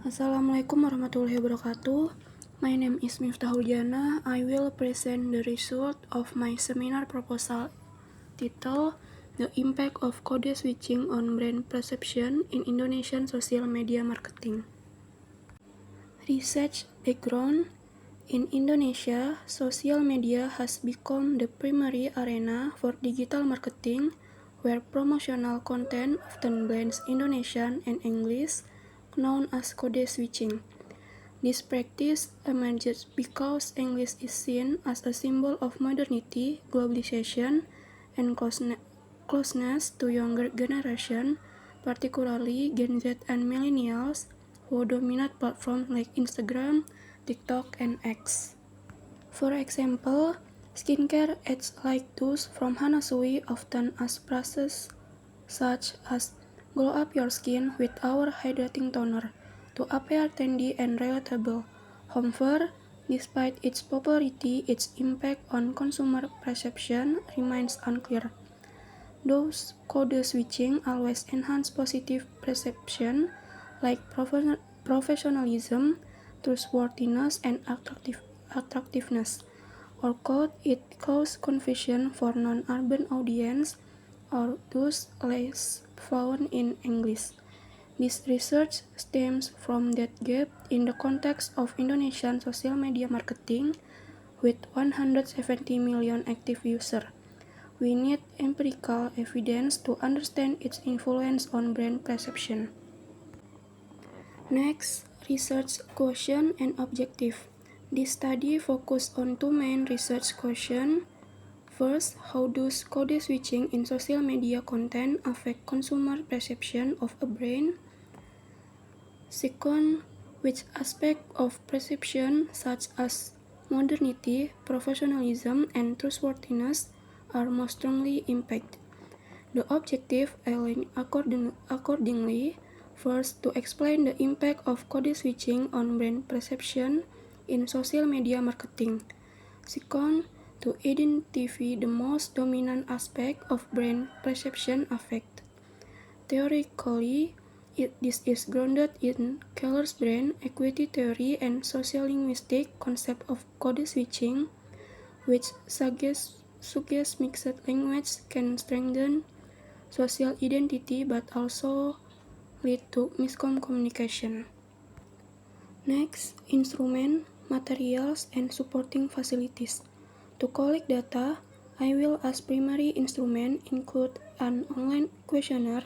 Assalamualaikum warahmatullahi wabarakatuh. My name is Miftahul Jana. I will present the result of my seminar proposal titled The Impact of Code Switching on Brand Perception in Indonesian Social Media Marketing. Research background. In Indonesia, social media has become the primary arena for digital marketing, where promotional content often blends Indonesian and English, known as code switching. This practice emerges because English is seen as a symbol of modernity, globalization, and closeness to younger generation, particularly Gen Z and millennials, who dominate platforms like Instagram, TikTok, and X. For example, skincare ads like those from Hana Sui often ask phrases such as "glow up your skin with our hydrating toner" to appear trendy and relatable. However, despite its popularity, its impact on consumer perception remains unclear. Those code switching always enhance positive perception like professionalism, trustworthiness, and attractiveness, or could it cause confusion for non-urban audience or those less fluent in English? This research stems from that gap in the context of Indonesian social media marketing with 170 million active users. We need empirical evidence to understand its influence on brand perception. Next, research question and objective. This study focused on two main research questions. First, how does code switching in social media content affect consumer perception of a brand? Second, which aspect of perception such as modernity, professionalism, and trustworthiness are most strongly impacted? The objective aligned accordingly. First, to explain the impact of code switching on brand perception in social media marketing. Second, to identify the most dominant aspect of brand perception effect. Theoretically, this is grounded in Keller's brand equity theory and sociolinguistic concept of code switching, which suggests mixed language can strengthen social identity but also lead to miscommunication. Next, instrument, materials, and supporting facilities. To collect data, I will as primary instrument include an online questionnaire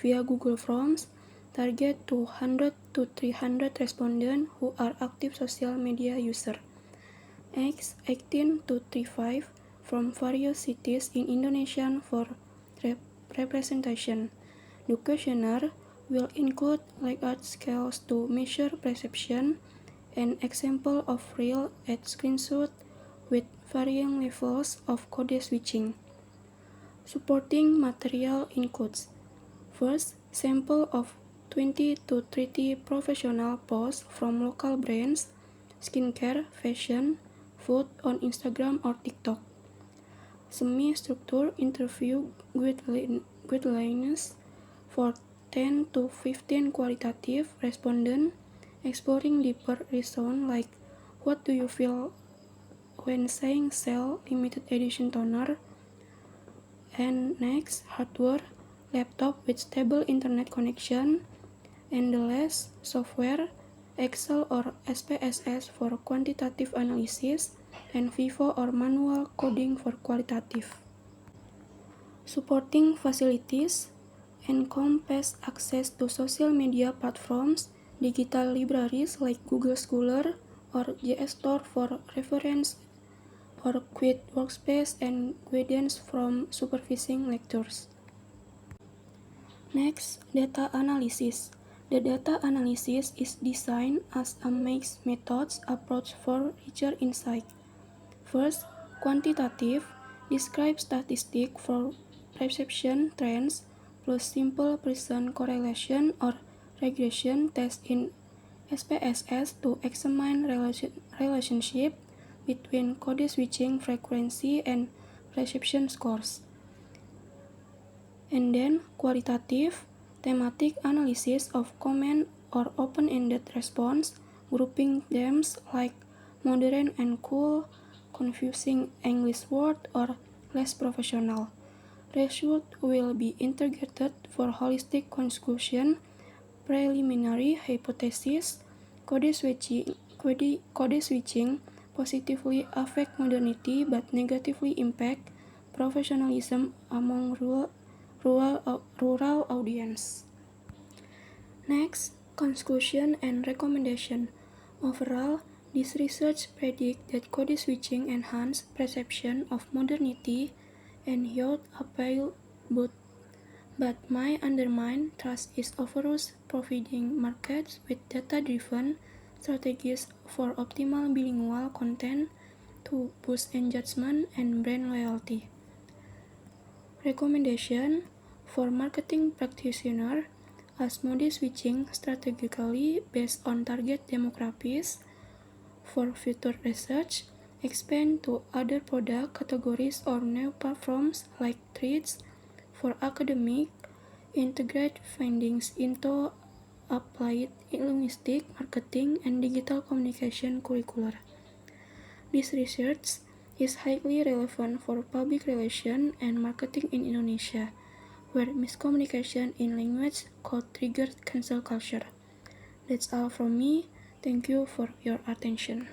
via Google Forms, target 200 to 300 respondents who are active social media users, aged 18 to 35 from various cities in Indonesia for representation. The questionnaire will include layout scales to measure perception and example of real ad screenshot with varying levels of code switching. Supporting material includes: first, sample of 20 to 30 professional posts from local brands, skincare, fashion, food on Instagram or TikTok. Semi-structured interview guidelines for 10 to 15 qualitative respondents, exploring deeper reasons like what do you feel when saying sell limited edition toner. And next, hardware, laptop with stable internet connection, and the last, software, Excel or SPSS for quantitative analysis, and Vivo or manual coding for qualitative. Supporting facilities encompass access to social media platforms, digital libraries like Google Scholar or JSTOR for reference or Quid Workspace and guidance from supervising lectures. Next, data analysis. The data analysis is designed as a mixed methods approach for richer insight. First, quantitative, describe statistics for perception trends plus simple Pearson correlation or regression test in SPSS to examine relationship between code switching frequency and perception scores. And then qualitative, thematic analysis of comment or open-ended response, grouping them like modern and cool, confusing English word, or less professional. Result will be integrated for holistic conclusion, preliminary hypothesis, code switching positively affect modernity but negatively impact professionalism among rural audience. Next, conclusion and recommendation. Overall, this research predicts that code switching enhances perception of modernity and youth appeal both, but may undermine trust in overuse, providing markets with data-driven strategies for optimal bilingual content to boost engagement and brand loyalty. Recommendation for marketing practitioners: as mode switching strategically based on target demographics. For future research, expand to other product categories or new platforms like Threads. For academic, integrate findings into applied linguistic, marketing, and digital communication curricula. This research is highly relevant for public relations and marketing in Indonesia, where miscommunication in language could trigger cancel culture. That's all from me. Thank you for your attention.